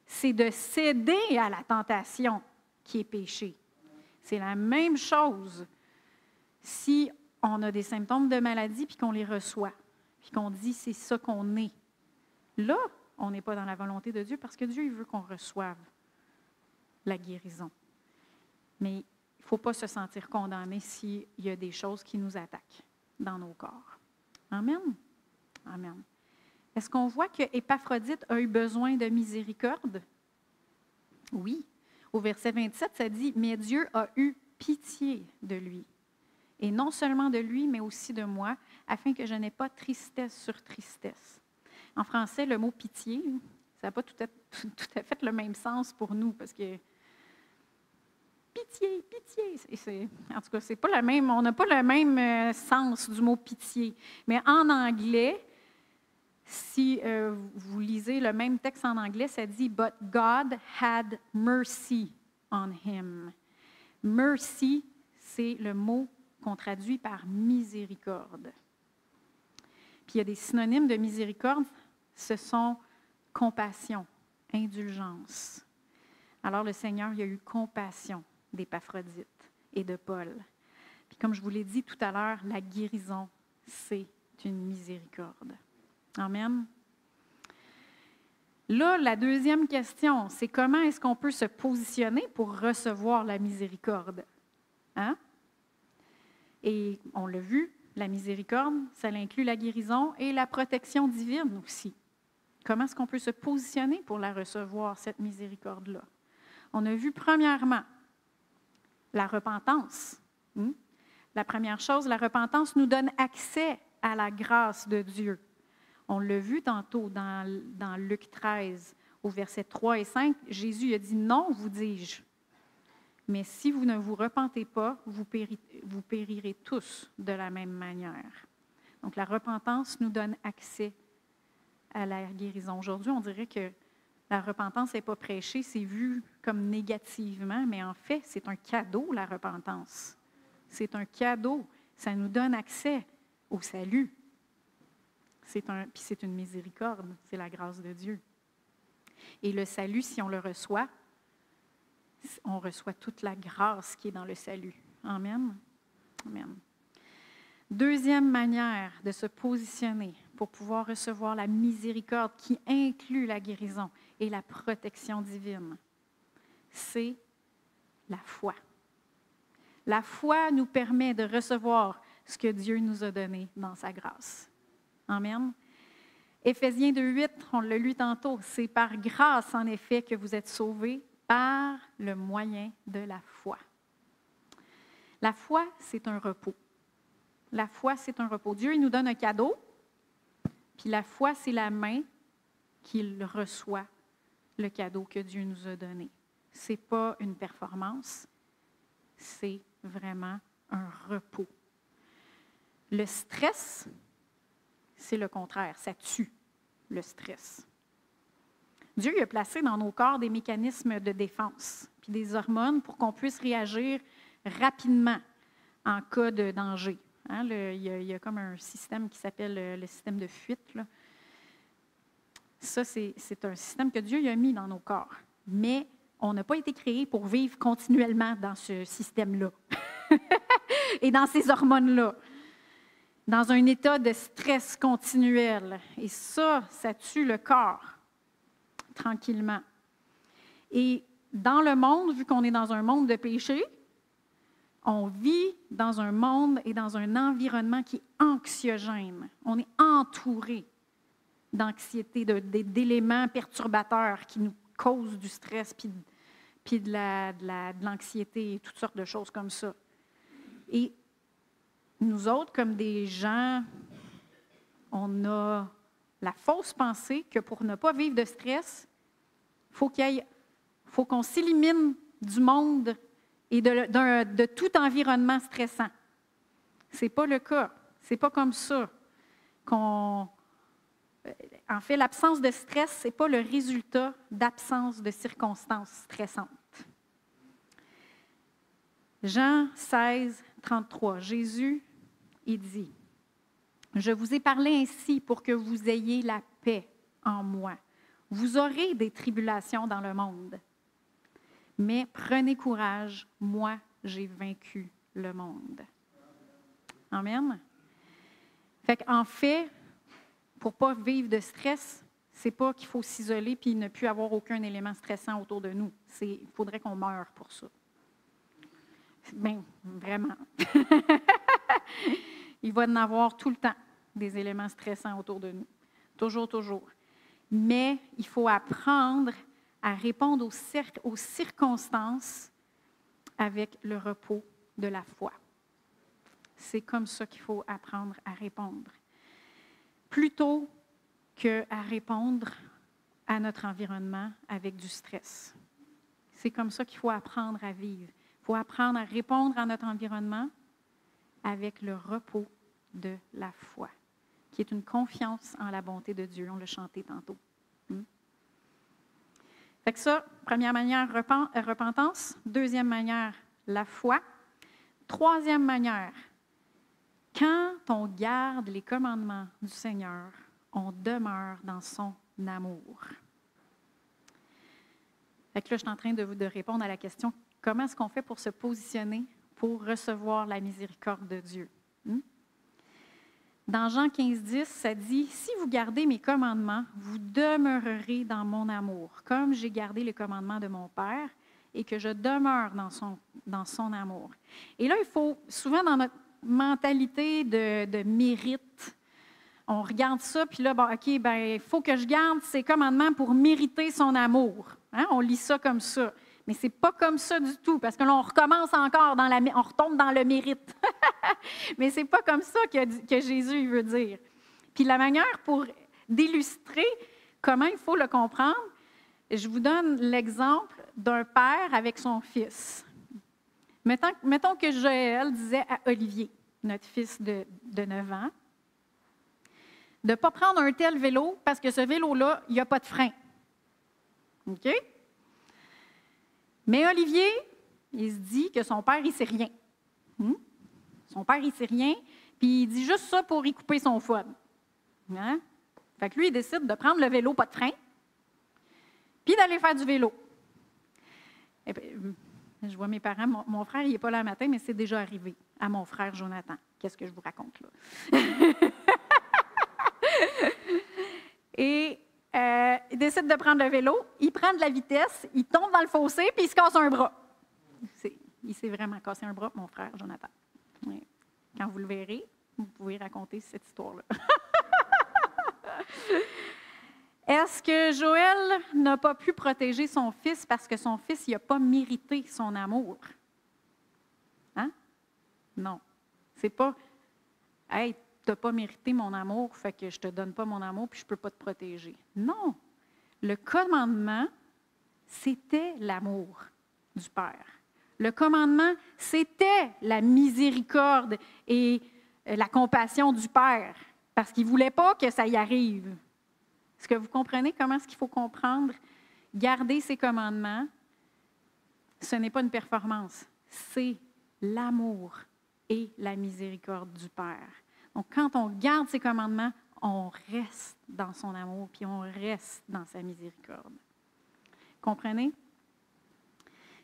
C'est de céder à la tentation qui est péché. C'est la même chose si on a des symptômes de maladie puis qu'on les reçoit, puis qu'on dit c'est ça qu'on est. Là, on n'est pas dans la volonté de Dieu parce que Dieu, il veut qu'on reçoive la guérison. Mais il ne faut pas se sentir condamné s'il y a des choses qui nous attaquent dans nos corps. Amen? Amen. Est-ce qu'on voit que Épaphrodite a eu besoin de miséricorde? Oui. Au verset 27, ça dit « Mais Dieu a eu pitié de lui. Et non seulement de lui, mais aussi de moi, afin que je n'aie pas tristesse sur tristesse. » En français, le mot « pitié », ça n'a pas tout à fait le même sens pour nous, parce que pitié, pitié, en tout cas, c'est pas le même, on n'a pas le même sens du mot pitié. Mais en anglais, si vous lisez le même texte en anglais, ça dit « But God had mercy on him ». Mercy, c'est le mot qu'on traduit par miséricorde. Puis il y a des synonymes de miséricorde, ce sont compassion, indulgence. Alors le Seigneur, il a eu compassion d'Épaphrodite et de Paul. Puis comme je vous l'ai dit tout à l'heure, la guérison, c'est une miséricorde. Amen. Là, la deuxième question, c'est comment est-ce qu'on peut se positionner pour recevoir la miséricorde? Hein? Et on l'a vu, la miséricorde, ça inclut la guérison et la protection divine aussi. Comment est-ce qu'on peut se positionner pour la recevoir, cette miséricorde-là? On a vu premièrement la repentance. La première chose, la repentance nous donne accès à la grâce de Dieu. On l'a vu tantôt dans Luc 13, au verset 3 et 5, Jésus a dit « Non, vous dis-je, mais si vous ne vous repentez pas, vous périrez tous de la même manière. » Donc la repentance nous donne accès à la guérison. Aujourd'hui, on dirait que la repentance n'est pas prêchée, c'est vu comme négativement, mais en fait, c'est un cadeau, la repentance. C'est un cadeau. Ça nous donne accès au salut. Puis c'est une miséricorde, c'est la grâce de Dieu. Et le salut, si on le reçoit, on reçoit toute la grâce qui est dans le salut. Amen. Amen. Deuxième manière de se positionner pour pouvoir recevoir la miséricorde qui inclut la guérison et la protection divine, c'est la foi. La foi nous permet de recevoir ce que Dieu nous a donné dans sa grâce. Amen. Éphésiens 2:8, on l'a lu tantôt, c'est par grâce en effet que vous êtes sauvés par le moyen de la foi. La foi, c'est un repos. La foi, c'est un repos. Dieu, il nous donne un cadeau, puis la foi, c'est la main qu'il reçoit le cadeau que Dieu nous a donné. Ce n'est pas une performance, c'est vraiment un repos. Le stress, c'est le contraire, ça tue le stress. Dieu il a placé dans nos corps des mécanismes de défense, puis des hormones pour qu'on puisse réagir rapidement en cas de danger. Hein, il y a comme un système qui s'appelle le système de fuite. Là. Ça, c'est un système que Dieu a mis dans nos corps. Mais on n'a pas été créé pour vivre continuellement dans ce système-là et dans ces hormones-là, dans un état de stress continuel. Et ça tue le corps tranquillement. Et dans le monde, vu qu'on est dans un monde de péché, on vit dans un monde et dans un environnement qui est anxiogène. On est entouré d'anxiété, d'éléments perturbateurs qui nous causent du stress, puis de l'anxiété, et toutes sortes de choses comme ça. Et nous autres, comme des gens, on a la fausse pensée que pour ne pas vivre de stress, il faut qu'on s'élimine du monde et de tout environnement stressant. Ce n'est pas le cas. Ce n'est pas comme ça En fait, l'absence de stress, ce n'est pas le résultat d'absence de circonstances stressantes. Jean 16, 33, Jésus, il dit, « Je vous ai parlé ainsi pour que vous ayez la paix en moi. Vous aurez des tribulations dans le monde. Mais prenez courage, moi, j'ai vaincu le monde. » Amen. Fait qu'en fait, pour ne pas vivre de stress, C'est pas qu'il faut s'isoler puis ne plus avoir aucun élément stressant autour de nous. Il faudrait qu'on meure pour ça. Bien, vraiment. Il va y en avoir tout le temps des éléments stressants autour de nous. Toujours, toujours. Mais il faut apprendre à répondre aux circonstances avec le repos de la foi. C'est comme ça qu'il faut apprendre à répondre. Plutôt qu'à répondre à notre environnement avec du stress. C'est comme ça qu'il faut apprendre à vivre. Il faut apprendre à répondre à notre environnement avec le repos de la foi, qui est une confiance en la bonté de Dieu. On l'a chanté tantôt. Fait que ça, première manière, repentance. Deuxième manière, la foi. Troisième manière, quand on garde les commandements du Seigneur, on demeure dans son amour. Fait que là, je suis en train de répondre à la question, comment est-ce qu'on fait pour se positionner pour recevoir la miséricorde de Dieu? Dans Jean 15:10, ça dit, « Si vous gardez mes commandements, vous demeurerez dans mon amour, comme j'ai gardé les commandements de mon Père et que je demeure dans son amour. » Et là, il faut, souvent dans notre mentalité de mérite, on regarde ça, puis là, bon, OK, il faut que je garde ses commandements pour mériter son amour. Hein? On lit ça comme ça. Mais ce n'est pas comme ça du tout, parce que là, on recommence encore, on retombe dans le mérite. Mais ce n'est pas comme ça que Jésus il veut dire. Puis la manière pour d'illustrer comment il faut le comprendre, je vous donne l'exemple d'un père avec son fils. Mettons que Joël disait à Olivier, notre fils de 9 ans, de ne pas prendre un tel vélo parce que ce vélo-là, il n'y a pas de frein. OK? Mais Olivier, il se dit que son père, il ne sait rien. Son père, il ne sait rien, puis il dit juste ça pour y couper son fun. Hein? Fait que lui, il décide de prendre le vélo, pas de frein, puis d'aller faire du vélo. Et puis, je vois mes parents, mon frère, il n'est pas là le matin, mais c'est déjà arrivé à mon frère Jonathan. Qu'est-ce que je vous raconte là? Et il décide de prendre le vélo, il prend de la vitesse, il tombe dans le fossé, puis il se casse un bras. Il s'est vraiment cassé un bras, mon frère Jonathan. Oui. Quand vous le verrez, vous pouvez raconter cette histoire-là. Est-ce que Joël n'a pas pu protéger son fils parce que son fils n'a pas mérité son amour? Hein? Non. C'est pas « Hey, tu n'as pas mérité mon amour, fait que je ne te donne pas mon amour puis je ne peux pas te protéger. » Non. Le commandement, c'était l'amour du Père. Le commandement, c'était la miséricorde et la compassion du Père, parce qu'il ne voulait pas que ça y arrive. Est-ce que vous comprenez comment est-ce qu'il faut comprendre? Garder ses commandements, ce n'est pas une performance, c'est l'amour et la miséricorde du Père. Donc, quand on garde ses commandements, on reste dans son amour, puis on reste dans sa miséricorde. Comprenez?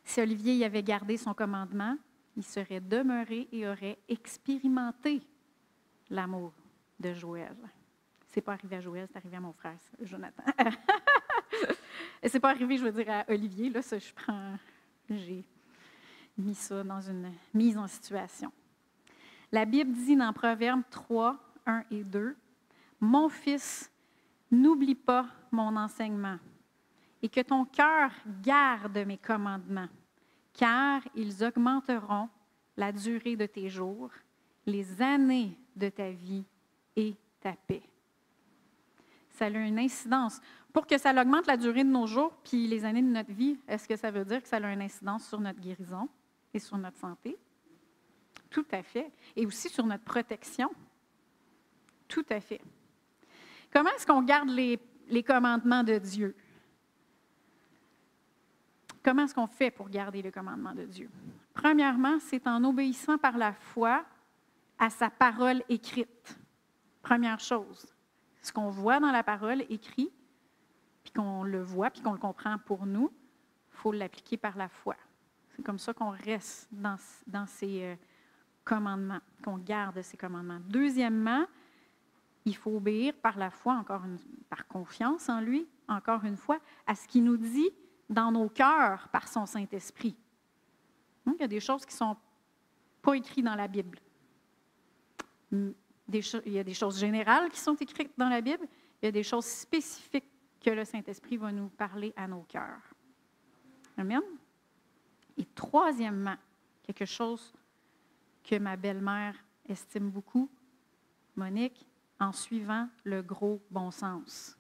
Si Olivier y avait gardé son commandement, il serait demeuré et aurait expérimenté l'amour de Joël. C'est pas arrivé à Joël, c'est arrivé à mon frère, Jonathan. Et c'est pas arrivé, je veux dire, à Olivier. Là, ça, j'ai mis ça dans une mise en situation. La Bible dit dans Proverbes 3, 1 et 2, « Mon fils, n'oublie pas mon enseignement, et que ton cœur garde mes commandements, car ils augmenteront la durée de tes jours, les années de ta vie et ta paix. » Ça a une incidence. Pour que ça augmente la durée de nos jours puis les années de notre vie, est-ce que ça veut dire que ça a une incidence sur notre guérison et sur notre santé? Tout à fait. Et aussi sur notre protection. Tout à fait. Comment est-ce qu'on garde les commandements de Dieu? Comment est-ce qu'on fait pour garder les commandements de Dieu? Premièrement, c'est en obéissant par la foi à sa parole écrite. Première chose. Ce qu'on voit dans la parole écrite, puis qu'on le voit, puis qu'on le comprend pour nous, il faut l'appliquer par la foi. C'est comme ça qu'on reste dans ces commandements, qu'on garde ces commandements. Deuxièmement, il faut obéir par la foi, par confiance en lui, encore une fois, à ce qu'il nous dit dans nos cœurs par son Saint-Esprit. Il y a des choses qui ne sont pas écrites dans la Bible. Il y a des choses générales qui sont écrites dans la Bible. Il y a des choses spécifiques que le Saint-Esprit va nous parler à nos cœurs. Amen. Et troisièmement, quelque chose que ma belle-mère estime beaucoup, Monique, en suivant le gros bon sens.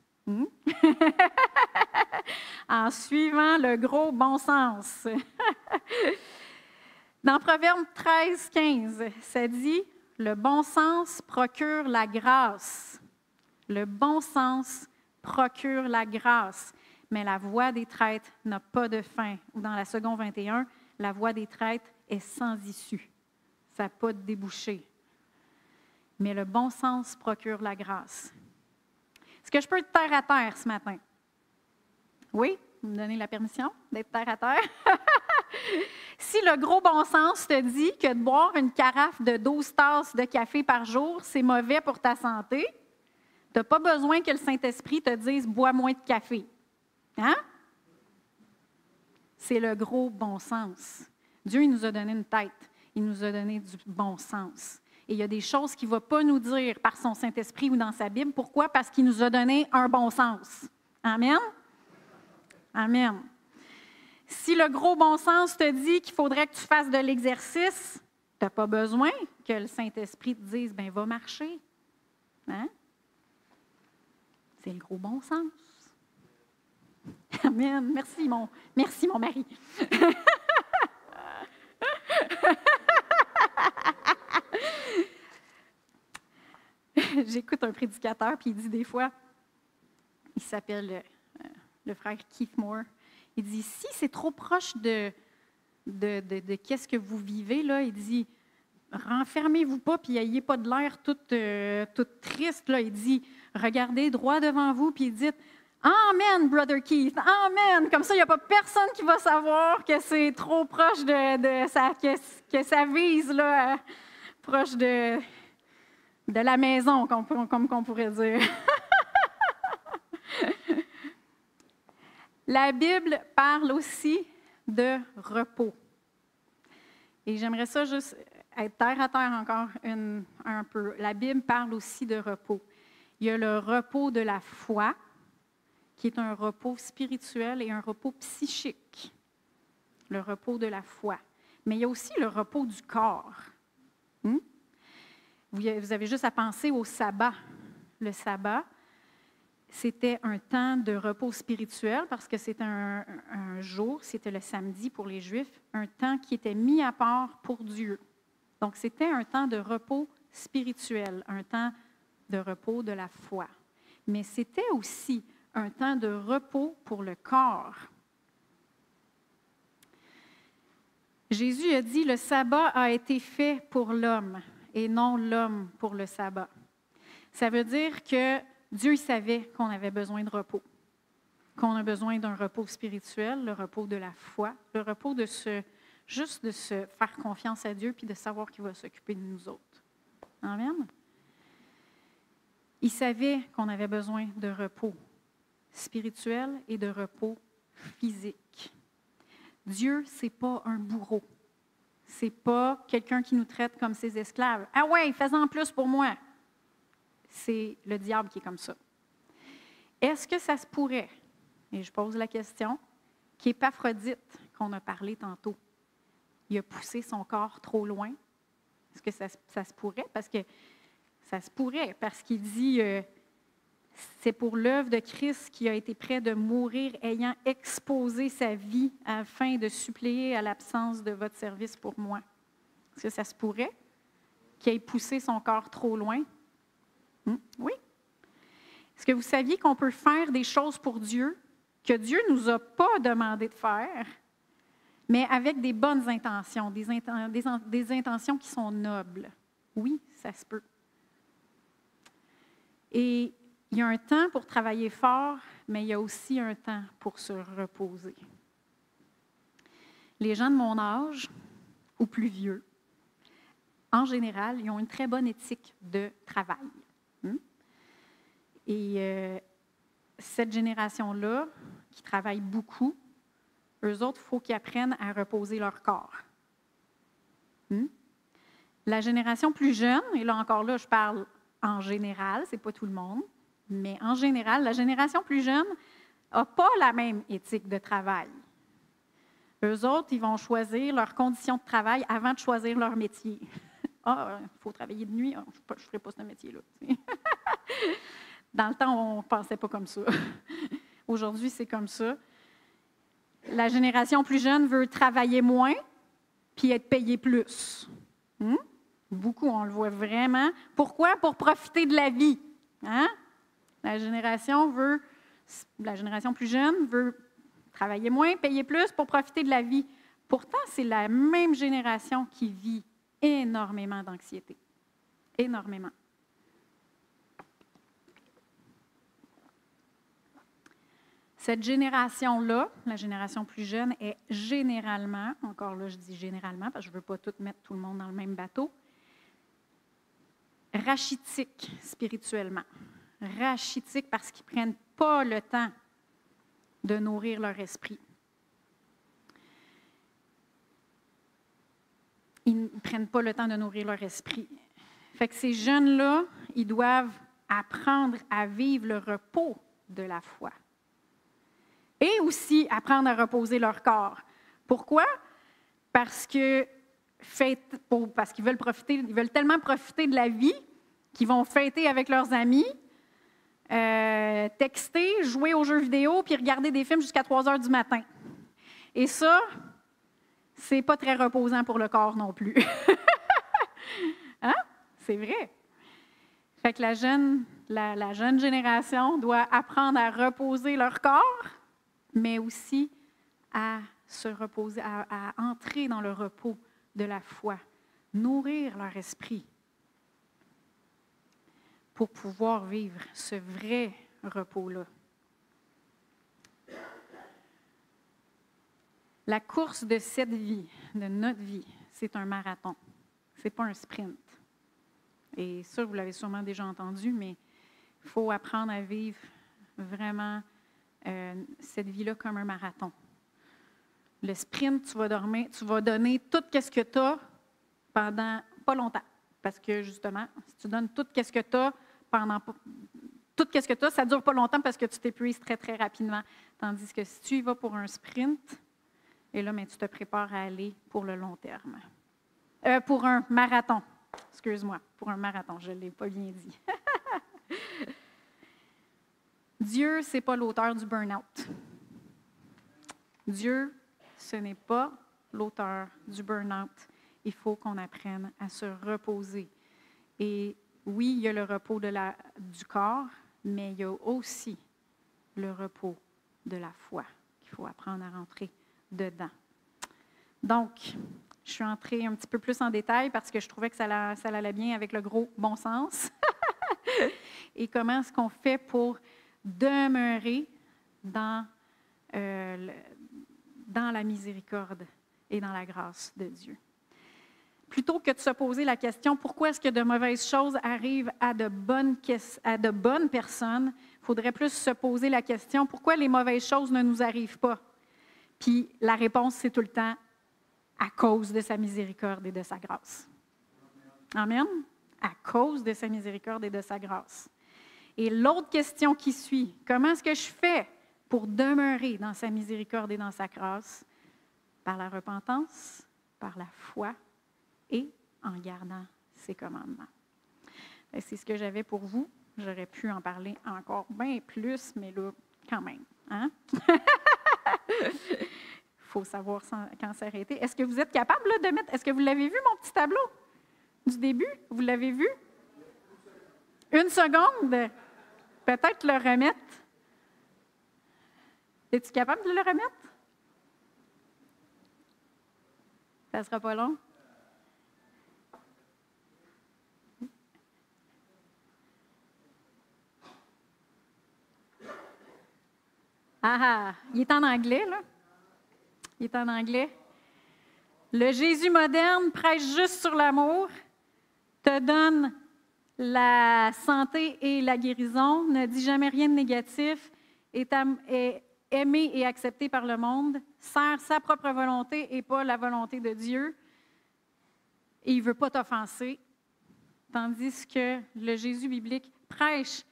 En suivant le gros bon sens. Dans Proverbe 13, 15, ça dit « Le bon sens procure la grâce. Le bon sens procure la grâce. Mais la voie des traîtres n'a pas de fin. » Ou dans la seconde 21, « La voie des traîtres est sans issue. » Ça n'a pas de débouché. Mais le bon sens procure la grâce. Est-ce que je peux être terre à terre ce matin? Oui? Vous me donnez la permission d'être terre à terre? Si le gros bon sens te dit que de boire une carafe de 12 tasses de café par jour, c'est mauvais pour ta santé, tu n'as pas besoin que le Saint-Esprit te dise « bois moins de café ». Hein? C'est le gros bon sens. Dieu il nous a donné une tête. Il nous a donné du bon sens. Et il y a des choses qu'il ne va pas nous dire par son Saint-Esprit ou dans sa Bible. Pourquoi? Parce qu'il nous a donné un bon sens. Amen? Amen. Si le gros bon sens te dit qu'il faudrait que tu fasses de l'exercice, tu n'as pas besoin que le Saint-Esprit te dise « bien, va marcher. Hein? » C'est le gros bon sens. Amen. Merci, mon mari. J'écoute un prédicateur, puis il dit des fois, il s'appelle le frère Keith Moore, il dit, si c'est trop proche de qu'est-ce que vous vivez, là, il dit, renfermez-vous pas, puis n'ayez pas de l'air toute triste, là. Il dit, regardez droit devant vous, puis dites, Amen, Brother Keith, Amen. Comme ça, il n'y a pas personne qui va savoir que c'est trop proche que ça vise, là, proche de la maison, comme qu'on pourrait dire. La Bible parle aussi de repos. Et j'aimerais ça juste être terre à terre encore un peu. La Bible parle aussi de repos. Il y a le repos de la foi, qui est un repos spirituel et un repos psychique. Le repos de la foi. Mais il y a aussi le repos du corps. Vous avez juste à penser au sabbat. Le sabbat, c'était un temps de repos spirituel parce que c'était un jour, c'était le samedi pour les Juifs, un temps qui était mis à part pour Dieu. Donc, c'était un temps de repos spirituel, un temps de repos de la foi. Mais c'était aussi un temps de repos pour le corps. Jésus a dit, le sabbat a été fait pour l'homme et non l'homme pour le sabbat. Ça veut dire que Dieu savait qu'on avait besoin de repos, qu'on a besoin d'un repos spirituel, le repos de la foi, le repos de se faire confiance à Dieu puis de savoir qu'il va s'occuper de nous autres. Amen. Il savait qu'on avait besoin de repos spirituel et de repos physique. Dieu, ce n'est pas un bourreau. Ce n'est pas quelqu'un qui nous traite comme ses esclaves. « Ah ouais, fais-en plus pour moi. » C'est le diable qui est comme ça. Est-ce que ça se pourrait, et je pose la question, qu'Épaphrodite, qu'on a parlé tantôt, il a poussé son corps trop loin? Est-ce que ça se pourrait? Parce que ça se pourrait, parce qu'il dit c'est pour l'œuvre de Christ qui a été prêt de mourir, ayant exposé sa vie afin de suppléer à l'absence de votre service pour moi. Est-ce que ça se pourrait qu'il ait poussé son corps trop loin? Oui. Est-ce que vous saviez qu'on peut faire des choses pour Dieu que Dieu ne nous a pas demandé de faire, mais avec des bonnes intentions, des intentions qui sont nobles? Oui, ça se peut. Et il y a un temps pour travailler fort, mais il y a aussi un temps pour se reposer. Les gens de mon âge, ou plus vieux, en général, ils ont une très bonne éthique de travail. Et cette génération-là, qui travaille beaucoup, eux autres, il faut qu'ils apprennent à reposer leur corps. La génération plus jeune, et là encore là, je parle en général, ce n'est pas tout le monde, mais en général, la génération plus jeune n'a pas la même éthique de travail. Eux autres, ils vont choisir leurs conditions de travail avant de choisir leur métier. Ah, il faut travailler de nuit, je ne ferai pas ce métier-là. Dans le temps, on ne pensait pas comme ça. Aujourd'hui, c'est comme ça. La génération plus jeune veut travailler moins puis être payé plus. Beaucoup, on le voit vraiment. Pourquoi? Pour profiter de la vie. Hein? La génération plus jeune veut travailler moins, payer plus pour profiter de la vie. Pourtant, c'est la même génération qui vit énormément d'anxiété. Énormément. Cette génération-là, la génération plus jeune, est généralement, encore là je dis généralement parce que je ne veux pas tout mettre tout le monde dans le même bateau, rachitique spirituellement. Rachitique parce qu'ils ne prennent pas le temps de nourrir leur esprit. Ils ne prennent pas le temps de nourrir leur esprit. Fait que ces jeunes-là, ils doivent apprendre à vivre le repos de la foi. Et aussi apprendre à reposer leur corps. Pourquoi? Parce qu'ils veulent tellement profiter de la vie qu'ils vont fêter avec leurs amis, texter, jouer aux jeux vidéo, puis regarder des films jusqu'à 3 heures du matin. Et ça, c'est pas très reposant pour le corps non plus. Hein? C'est vrai. Fait que la jeune génération doit apprendre à reposer leur corps, mais aussi à se reposer, à entrer dans le repos de la foi, nourrir leur esprit pour pouvoir vivre ce vrai repos-là. La course de cette vie, de notre vie, c'est un marathon. Ce n'est pas un sprint. Et ça, vous l'avez sûrement déjà entendu, mais il faut apprendre à vivre vraiment cette vie-là comme un marathon. Le sprint, tu vas donner tout ce que tu as pendant pas longtemps. Parce que justement, si tu donnes tout ce que tu as pendant tout ce que tu as, ça ne dure pas longtemps parce que tu t'épuises très, très rapidement. Tandis que si tu y vas pour un sprint, et là, tu te prépares à aller pour le long terme. Pour un marathon. Excuse-moi, pour un marathon, je ne l'ai pas bien dit. Dieu, ce n'est pas l'auteur du burn-out. Dieu, ce n'est pas l'auteur du burn-out. Il faut qu'on apprenne à se reposer. Et oui, il y a le repos du corps, mais il y a aussi le repos de la foi qu'il faut apprendre à rentrer dedans. Donc, je suis entrée un petit peu plus en détail parce que je trouvais que ça allait bien avec le gros bon sens. Et comment est-ce qu'on fait pour demeurer dans la miséricorde et dans la grâce de Dieu. Plutôt que de se poser la question pourquoi est-ce que de mauvaises choses arrivent à de bonnes personnes, il faudrait plus se poser la question pourquoi les mauvaises choses ne nous arrivent pas. Puis la réponse, c'est tout le temps à cause de sa miséricorde et de sa grâce. Amen? À cause de sa miséricorde et de sa grâce. Et l'autre question qui suit, comment est-ce que je fais pour demeurer dans sa miséricorde et dans sa grâce? Par la repentance, par la foi et en gardant ses commandements. Et c'est ce que j'avais pour vous. J'aurais pu en parler encore bien plus, mais là, quand même. Hein? Il faut savoir quand s'arrêter. Est-ce que vous êtes capable là, de mettre... Est-ce que vous l'avez vu, mon petit tableau du début? Vous l'avez vu? 1 seconde. Peut-être le remettre. Es-tu capable de le remettre? Ça ne sera pas long. Ah, il est en anglais, là. Il est en anglais. Le Jésus moderne prêche juste sur l'amour, te donne la santé et la guérison, ne dit jamais rien de négatif, est aimé et accepté par le monde, sert sa propre volonté et pas la volonté de Dieu, et il ne veut pas t'offenser, tandis que le Jésus biblique prêche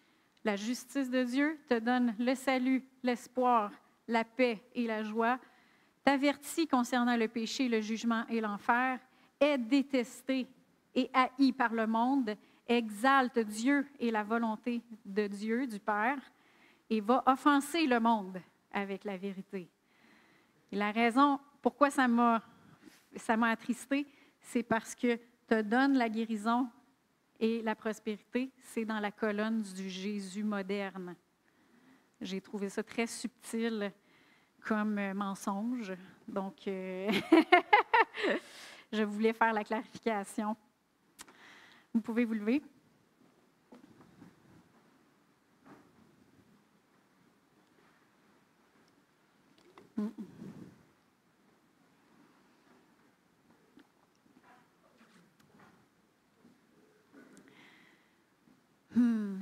la justice de Dieu, te donne le salut, l'espoir, la paix et la joie, t'avertit concernant le péché, le jugement et l'enfer, est détesté et haï par le monde, exalte Dieu et la volonté de Dieu, du Père, et va offenser le monde avec la vérité. Et la raison pourquoi ça m'a attristée, c'est parce que te donne la guérison et la prospérité, c'est dans la colonne du Jésus moderne. J'ai trouvé ça très subtil comme mensonge. Donc, je voulais faire la clarification. Vous pouvez vous lever.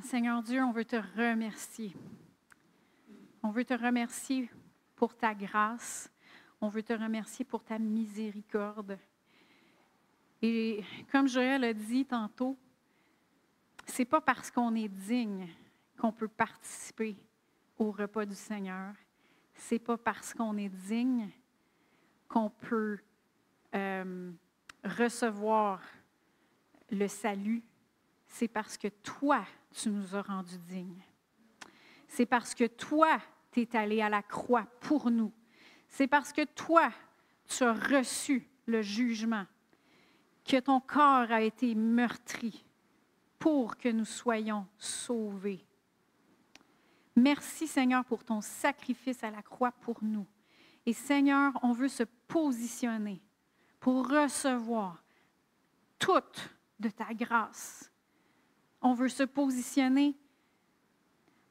Seigneur Dieu, on veut te remercier. On veut te remercier pour ta grâce. On veut te remercier pour ta miséricorde. Et comme Joël a dit tantôt, c'est pas parce qu'on est digne qu'on peut participer au repas du Seigneur. C'est pas parce qu'on est digne qu'on peut recevoir le salut. C'est parce que toi, tu nous as rendus dignes. C'est parce que toi, tu es allé à la croix pour nous. C'est parce que toi, tu as reçu le jugement, que ton corps a été meurtri pour que nous soyons sauvés. Merci, Seigneur, pour ton sacrifice à la croix pour nous. Et Seigneur, on veut se positionner pour recevoir toute de ta grâce. On veut se positionner,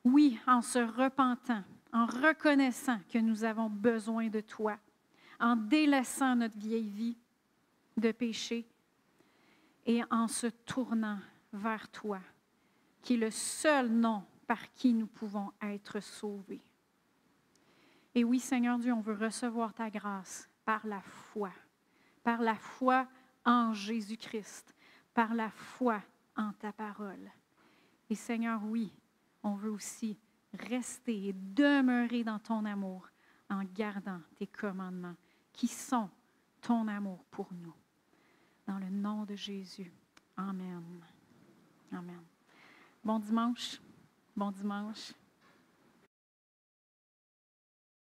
oui, en se repentant, en reconnaissant que nous avons besoin de toi, en délaissant notre vieille vie de péché et en se tournant vers toi, qui est le seul nom par qui nous pouvons être sauvés. Et oui, Seigneur Dieu, on veut recevoir ta grâce par la foi en Jésus-Christ, par la foi en ta parole. Et Seigneur, oui, on veut aussi rester et demeurer dans ton amour en gardant tes commandements qui sont ton amour pour nous. Dans le nom de Jésus. Amen. Amen. Bon dimanche. Bon dimanche.